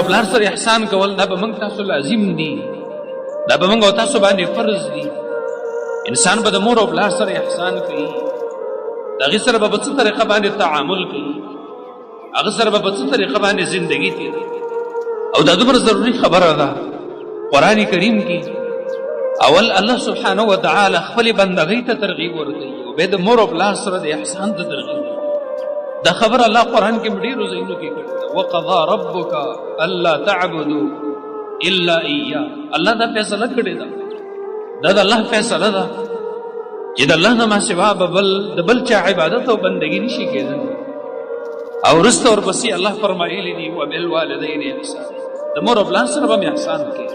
پلار سره احسان کول دا به موږ تاسو لازم دي، دا به موږ او تاسو باندې فرض دي. انسان به د مور او پلار سره احسان کوي، د هغې سره به په څه طریقه باندې تعامل کوي، هغه سره به په څه طریقه باندې زندګي تېروي. او دا دومره ضروري خبره ده قرآن کریم کې اول الله سبحانه وتعالی خپلې بندګۍ ته ترغیب ورکوي او بیا د مور او پلار سره د احسان ته ترغیب. دا خبره الله قرآن کې ډېرو ځایونو کې کړې ده. وقضا ربک الا تعبدوا الا ایاه. الله دا فیصله کړې ده، دا د الله فیصله ده چې د الله نه ما سوا به د بل چا عبادت او بندګي نشي کېدلی. او وروسته ورپسې الله فرمایلی دي وبالوالدین احسان، د مور او پلار سره به مې احسان کوي.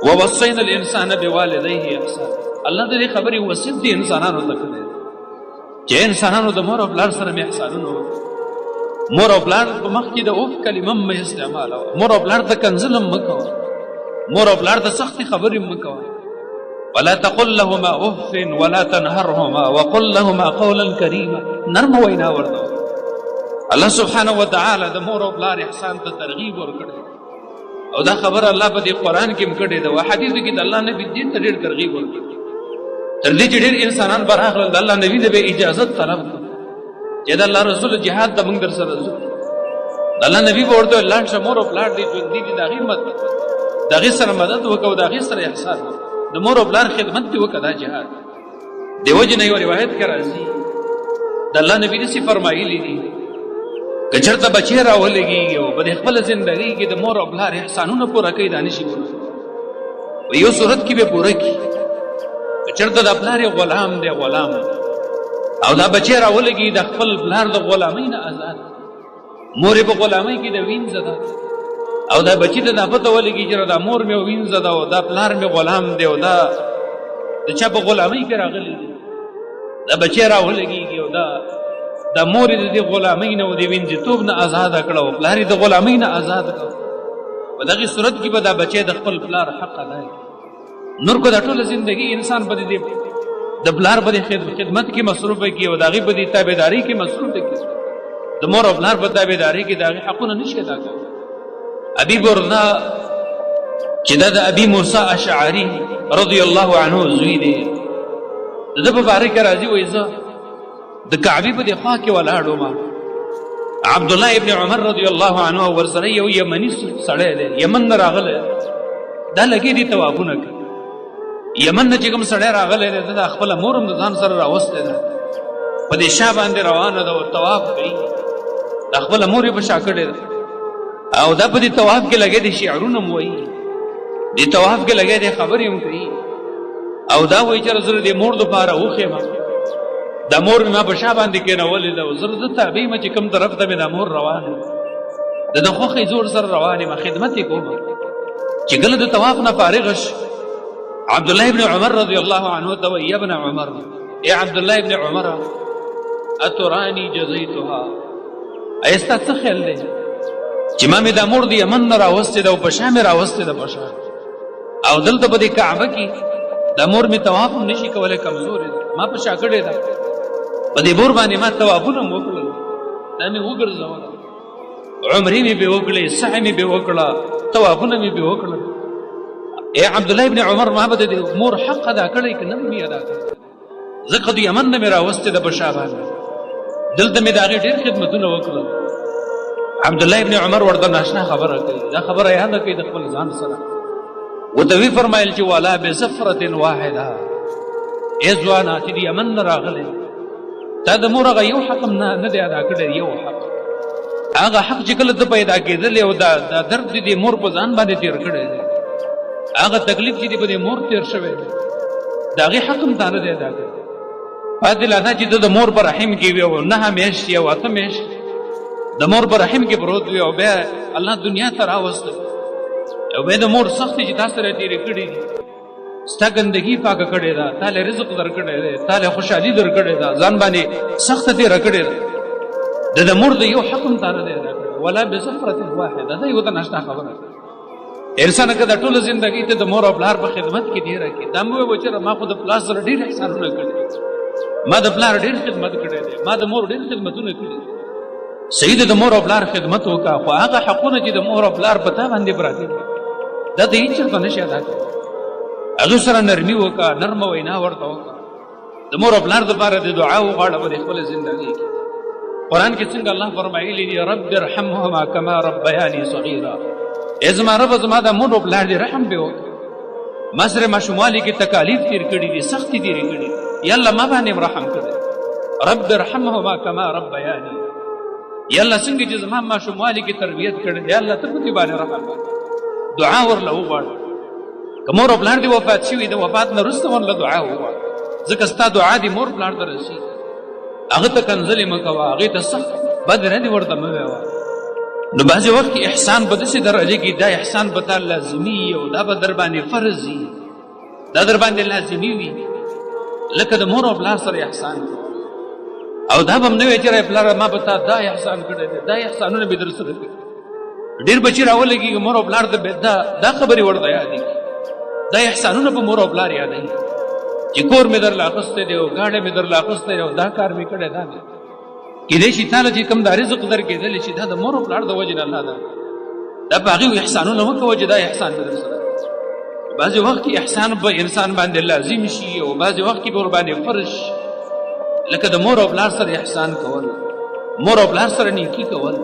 ووصینا الانسان بوالدیه احسان. الله د دې خبرې وصیت دي انسانانو ته کړی چې انسانانو د مور او پلار سره مې احسانونه وکړي. مور او پلار په مخ کې د اوف کلمه مه استعمالوه. مور او پلار ته کنځل هم مه کوه، مور او پلار ته سختې خبرې هم مه کوه. ولا تقل لهما اف ولا تنهرهما وقل لهما قولا کریما. نرمه وینا ورته. الله سبحانه وتعالی د مور او پلار احسان ته ترغیب ورکړی او دا خبره الله په دې قرآن کې هم کړې ده. او حدیثو کې د الله نبي دې ته ډېر ترغیب ورکړي، تر دې چې ډېر انسانان به راغلل د الله نبي د به اجازت طلب کړه چې د الله رسول جهاد ته موږ در سره ځو. د الله نبي به ورته لاړ شه، مور او پلار دې ژوندي دي، د هغې سره مدد وکړه او د هغې سره احسان وکړه، د مور او پلار خدمت دې وکړه. دا جهاد دې وجې نه یو روایت کې راځي د الله نبي داسې فرمایلي دي که چېرته بچی راولګېږي او په دې خپله زندګۍ کې د مور او پلار احسانونه پوره کوي دا نشي پوره په یو صورت کې به پوره کړي. که چېرته د پلار یې غلام دی غلام او دا بچی راولګي د خپل پلار د غلامۍ نه آزاد، مور یې په غلامۍ کې د وینځه ده او دا بچي ته دا پته ولګي چې دا مور مې وینځه ده او دا پلار مې غلام دی او دا د چا په غلامۍ کې راغلی دی. دا بچی راولګېږي او دا مور یې د دې غلامۍ نه او د وینځېتوب نه آزاده کړه او پلار یې د غلامۍ نه آزاد کړه. په دغې صورت کې به دا بچی د خپل پلار حق ادا کړي. نور کو دا ټوله زندګي انسان به د پلار په خدمت کې مصروف کړي او د هغې په دې تابعدارۍ کې مصروف کړي. د مور او پلار په تابعدارۍ کې د هغې حقونه نشي ادا کولی. ابي برده چې دا د ابي موسی اشعري رضی الله عنه زوی دی، د ده په باره کې راځي وایي زه د کعبې په دې خوا کې ولاړ وم، عبدالله ابن عمر رضی الله عنه ورسره یو یمني سړی دی، یمن نه راغلی، دا لګې دي طوافونه کوي. یمن نه چې کوم سړی راغلی دی د خپله مور هم د ځان سره راوستی ده، په دې شا باندې روانه ده او طواف کوي، د خپله مور یې په شا کړې ده او دا په دې طواف کې لګیا دي شعرونه هم وایي، دې طواف کې لګیا دي خبرې هم کوي او دا وایي چې زه د مور دپاره وښیم، دا مور مې ما په شا باندې کېنولې ده او زه تابع یم چې کوم طرف ته مې دا مور روان یم، د خوښۍ زور سره روان یم، خدمت یې کوم. چې کله د طواف نه فارغ شي عبدالله ابن عمر رضی الله عنه ته وایي یا ابن عمر، ای عبدالله ابن عمر اترانی جزیتها، ای ستا څه خیال دی چې ما مې دا مور د یمن نه راوستې ده او په شا مې راوستې ده په شا او دلته په دې کعبه کې دا مور مې طواف هم نشي کولی، کمزورې ده، ما په شا کړې ده، په دې مور باندې ما طوافونه هم وکړل، دا مې وګرځوله، عمرې مې پرې وکړې، سعی مې پرې وکړه، طوافونه مې پرې وکړل. ای عبدالله ابن عمر ما به د دې مور حق ادا کړی که نه مې ادا کړی؟ ځکه د یمن نه مې راوستې ده په شا باندې، دلته مې د هغې ډېر خدمتونه وکړل. عبدالله ابن عمر ورته ناشنا خبره کوي، دا خبره یاده کوي د خپل ځان سره، ورته وی فرمایل چې ولا بزفرة واحده، ای ځوانه چې د یمن نه راغلی تا د مور هغه یو حق هم نه دی ادا کړی، یو حق، هغه حق چې کله ته پیدا کېدلی او دا درد دې د مور په ځان باندې تېر کړی دی، هغه تکلیف چې دې په دې مور تېر شوی دی د هغې حق هم تا نه دی ادا کړی. پاتې لا دا چې ته د مور په رحم کې وي او 9 میاشتې او 8 میاشتې د مور په رحم کې پروت وي او بیا الله دنیا ته راوسته او بیا د مور سختې چې تا سره تېرې کړي دي، ستا ګندګي پاکه کړې ده، تا له رزق درکړی دی، تا له خوشحالي درکړې ده، ځان باندې سخته تېره کړې ده، د مور د یو حق هم تا نه دی ادا کړی. ولا بزفرة واحده، دا یو ته ناشنا خبره ده. انسان که دا ټوله زندګۍ ته د مور او پلار په خدمت کې تېره کړي، دا مې وویل چې ما خو د پلار سره ډېر احسانونه کړي، ما د پلار ډېر خدمت کړی دی، ما د مور ډېر خدمتونه کړي، صحیح د مور او پلار خدمت وکړه، خو هغه حقونه چې د مور او پلار په تا باندې پراته دي دا ته هېڅ چېرته نشي ادا کولی. هغه سره نرمي وکړه، نرمه وینا ورته وکړه. د مور او پلار دپاره د دعا وغواړه په خپله زندګۍ کې. قرآن کې څنګه الله فرمایلی دي رب ارحمهما کما ربیاني صغیرا. ای زما ربه زما د مور او پلار دې رحم به وکړه. ما سره ماشوموالي کې تکالیف تېر کړي دي، سختي تېرې کړي دي، یا الله ما باندې رحم کړی. رب ارحمهما کما ربیاني، یا الله څنګه چې زما ماشوموالي کې تربیت کړی دی، یا الله ته په دې باندې رحم وکړه. دعا ورله وغواړه. که مور او پلار دې وفات شوي د وفات نه وروسته ورله دعا وغواړه، ځکه ستا دعا دې مور پلار ته رسي. هغه ته کنځلې مه کوه، هغې ته سخت بد ردې ورته مه وایه. نو بعضې وخت کې احسان په داسې درجه کې دا احسان به تا لازمي او دا به در باندې فرض وي، دا در باندې لازمي وي لکه د مور او پلار سره احسان کوي. او دا به هم نه وایي چې پلاره ما به تا دا احسان کړی دی، دا احسانونه به در سره کوي. ډېر بچي راولګېږي مور او پلار ته دا خبرې ورته یادېږي، دا احسانونه په مور او پلار یادوي چې کور مې درله اخیستی دی او ګاډی مې درله اخیستی دی او دا کار مې کړی دا دی. کیدای شي تا له چې کوم دا رزق درکېدلی شي دا د مور او پلار د وجې نه الله ده. دا په هغې احسانونه مه کوه چې دا احسان مې در سره. بعضې وخت کې احسان به انسان باندې لازم شي او بعضې وخت کې به ورباندې فرض شي، لکه د مور او پلار سره احسان کول، مور او پلار سره نیکي کول.